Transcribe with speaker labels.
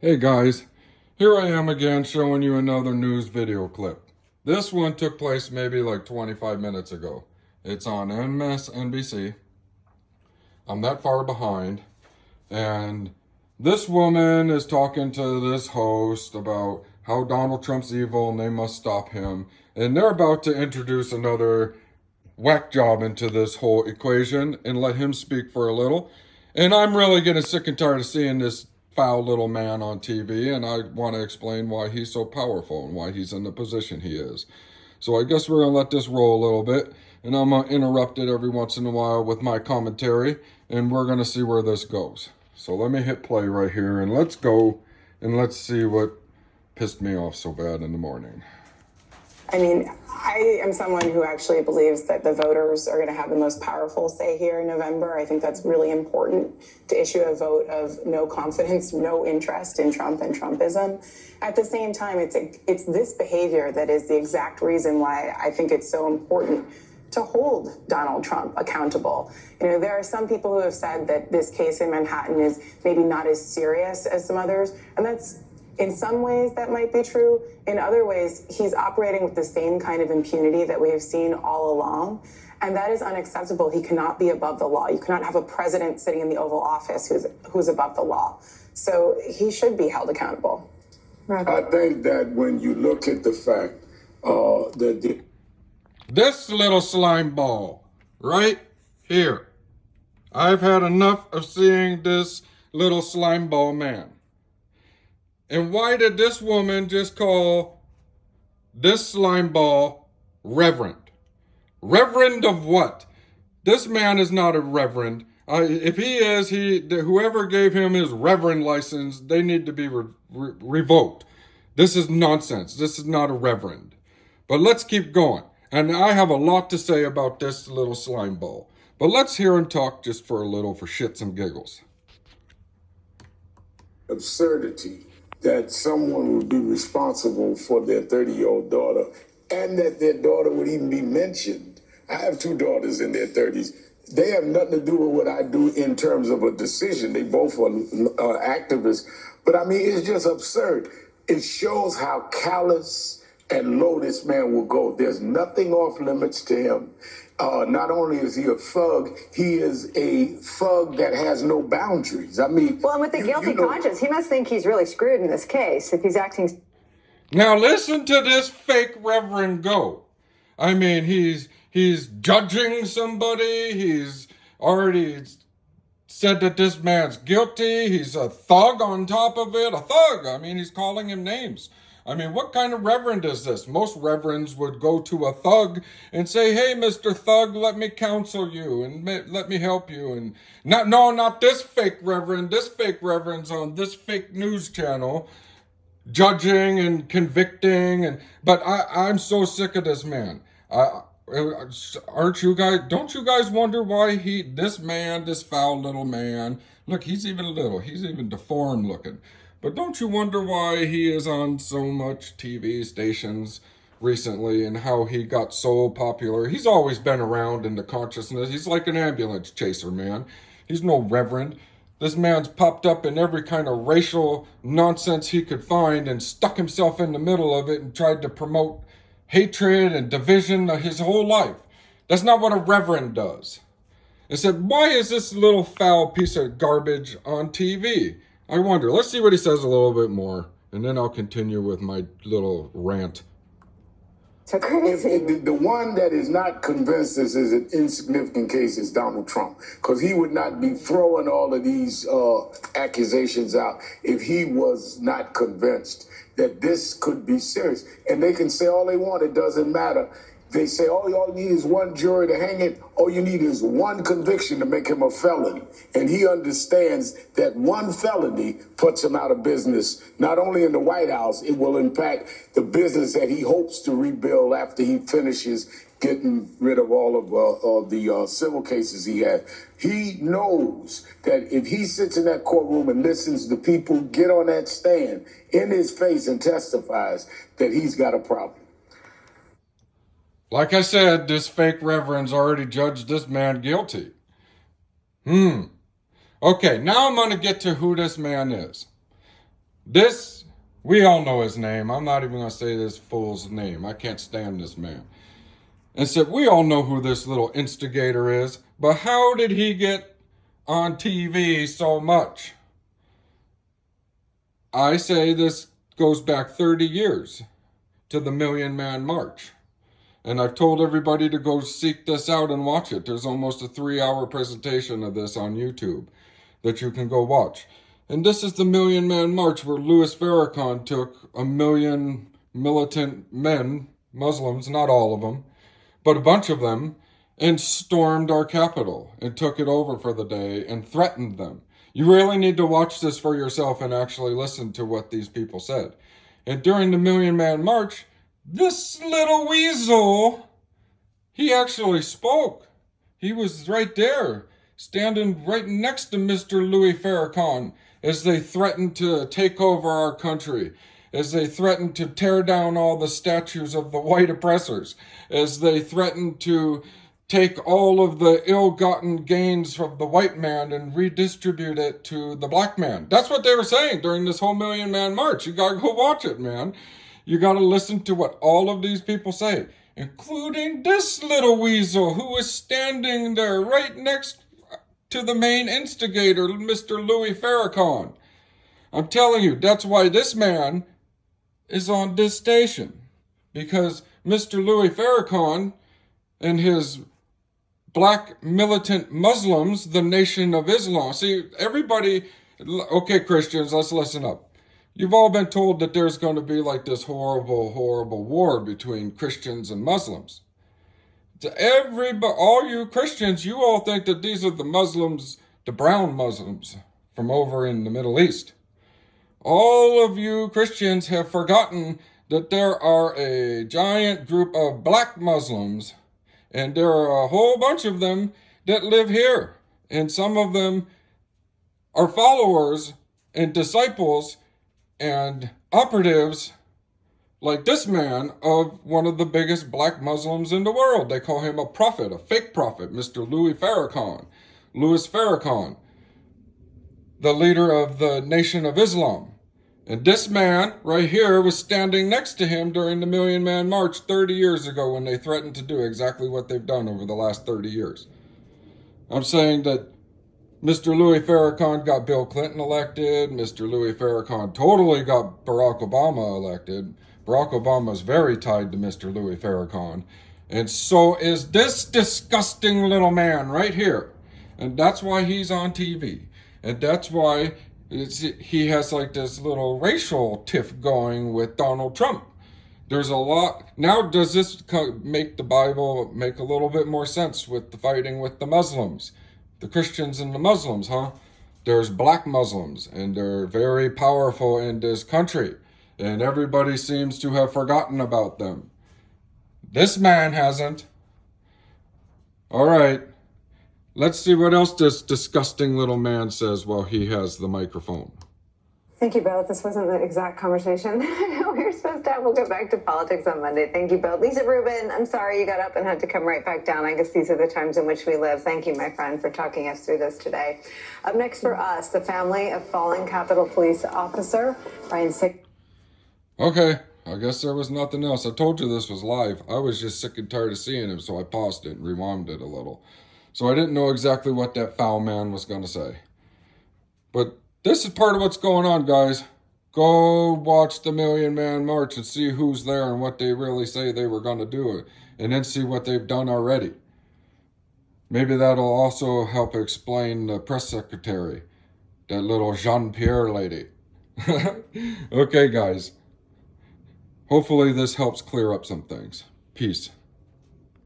Speaker 1: Hey guys, here I am again showing you another news video clip. This one took place maybe like 25 minutes ago. It's on MSNBC. I'm that far behind. And this woman is talking to this host about how Donald Trump's evil and they must stop him. And they're about to introduce another whack job into this whole equation and let him speak for a little. And I'm really getting sick and tired of seeing this foul little man on TV, and I want to explain why he's so powerful and why he's in the position he is. So I guess we're going to let this roll a little bit, and I'm going to interrupt it every once in a while with my commentary, and we're going to see where this goes. So let me hit play right here, and let's go, and let's see what pissed me off so bad in the morning.
Speaker 2: I mean, I am someone who actually believes that the voters are going to have the most powerful say here in November. I think that's really important to issue a vote of no confidence, no interest in Trump and Trumpism. At the same time, it's this behavior that is the exact reason why I think it's so important to hold Donald Trump accountable. You know, there are some people who have said that this case in Manhattan is maybe not as serious as some others, and that's in some ways that might be true. In other ways, he's operating with the same kind of impunity that we have seen all along. And that is unacceptable. He cannot be above the law. You cannot have a president sitting in the Oval Office who's above the law. So he should be held accountable.
Speaker 3: I think that when you look at the fact that
Speaker 1: this little slime ball right here, I've had enough of seeing this little slime ball man. And why did this woman just call this slime ball reverend? Reverend of what? This man is not a reverend. If he is, whoever gave him his reverend license, they need to be revoked. This is nonsense. This is not a reverend. But let's keep going. And I have a lot to say about this little slime ball. But let's hear him talk just for a little, for shits and giggles.
Speaker 3: Absurdity that someone would be responsible for their 30-year-old daughter and that their daughter would even be mentioned. I have two daughters in their 30s. They have nothing to do with what I do in terms of a decision. They both are activists. But I mean, it's just absurd. It shows how callous and low this man will go. There's nothing off limits to him. Not only is he a thug, he is a thug that has no boundaries. I mean,
Speaker 4: well, and with the guilty conscience, he must think he's really screwed in this case if he's acting.
Speaker 1: Now listen to this fake reverend go. I mean, he's judging somebody. He's already said that this man's guilty. He's a thug on top of it. A thug. I mean, he's calling him names. I mean, what kind of reverend is this? Most reverends would go to a thug and say, hey, Mr. Thug, let me counsel you and let me help you. And not this fake reverend. This fake reverend's on this fake news channel judging and convicting. But I'm so sick of this man. Don't you guys wonder why this foul little man, look, he's even little. He's even deformed looking. But don't you wonder why he is on so much TV stations recently and how he got so popular? He's always been around in the consciousness. He's like an ambulance chaser, man. He's no reverend. This man's popped up in every kind of racial nonsense he could find and stuck himself in the middle of it and tried to promote hatred and division his whole life. That's not what a reverend does. I said, why is this little foul piece of garbage on TV? I wonder. Let's see what he says a little bit more, and then I'll continue with my little rant.
Speaker 4: So crazy.
Speaker 3: The one that is not convinced this is an insignificant case is Donald Trump, because he would not be throwing all of these accusations out if he was not convinced that this could be serious. And they can say all they want, it doesn't matter. They say, all you need is one jury to hang it. All you need is one conviction to make him a felon. And he understands that one felony puts him out of business, not only in the White House, it will impact the business that he hopes to rebuild after he finishes getting rid of all of the civil cases he had. He knows that if he sits in that courtroom and listens to people get on that stand in his face and testifies, that he's got a problem.
Speaker 1: Like I said, this fake reverend's already judged this man guilty. Okay, now I'm going to get to who this man is. This, we all know his name. I'm not even going to say this fool's name. I can't stand this man. And said, we all know who this little instigator is, but how did he get on TV so much? I say this goes back 30 years to the Million Man March. And I've told everybody to go seek this out and watch it. There's almost a 3-hour presentation of this on YouTube that you can go watch. And this is the Million Man March where Louis Farrakhan took 1 million militant men, Muslims, not all of them, but a bunch of them, and stormed our capital and took it over for the day and threatened them. You really need to watch this for yourself and actually listen to what these people said. And during the Million Man March, this little weasel, he actually spoke. He was right there, standing right next to Mr. Louis Farrakhan as they threatened to take over our country, as they threatened to tear down all the statues of the white oppressors, as they threatened to take all of the ill-gotten gains from the white man and redistribute it to the black man. That's what they were saying during this whole Million Man March. You gotta go watch it, man. You gotta listen to what all of these people say, including this little weasel who was standing there right next to the main instigator, Mr. Louis Farrakhan. I'm telling you, that's why this man is on this station. Because Mr. Louis Farrakhan and his black militant Muslims, the Nation of Islam. See, everybody, okay, Christians, let's listen up. You've all been told that there's going to be like this horrible, horrible war between Christians and Muslims. To everybody, all you Christians, you all think that these are the Muslims, the brown Muslims from over in the Middle East. All of you Christians have forgotten that there are a giant group of black Muslims, and there are a whole bunch of them that live here. And some of them are followers and disciples and operatives like this man of one of the biggest black Muslims in the world. They call him a prophet, a fake prophet, Mr. Louis Farrakhan, the leader of the Nation of Islam. And this man right here was standing next to him during the Million Man March 30 years ago when they threatened to do exactly what they've done over the last 30 years. I'm saying that Mr. Louis Farrakhan got Bill Clinton elected. Mr. Louis Farrakhan totally got Barack Obama elected. Barack Obama is very tied to Mr. Louis Farrakhan. And so is this disgusting little man right here. And that's why he's on TV. And that's why he has like this little racial tiff going with Donald Trump. There's a lot. Now, does this make the Bible make a little bit more sense with the fighting with the Muslims? The Christians and the Muslims, huh? There's black Muslims, and they're very powerful in this country. And everybody seems to have forgotten about them. This man hasn't. All right. Let's see what else this disgusting little man says while he has the microphone.
Speaker 4: Thank you, Bill. This wasn't the exact conversation we were supposed to have. We'll get back to politics on Monday. Thank you, Bill. Lisa Rubin, I'm sorry you got up and had to come right back down. I guess these are the times in which we live. Thank you, my friend, for talking us through this today. Up next for us, the family of fallen Capitol Police officer Ryan Sick.
Speaker 1: Okay, I guess there was nothing else. I told you this was live. I was just sick and tired of seeing him, so I paused it and rewound it a little. So I didn't know exactly what that foul man was going to say. But this is part of what's going on, guys. Go watch the Million Man March and see who's there and what they really say they were going to do. And then see what they've done already. Maybe that'll also help explain the press secretary. That little Jean-Pierre lady. Okay, guys. Hopefully this helps clear up some things. Peace.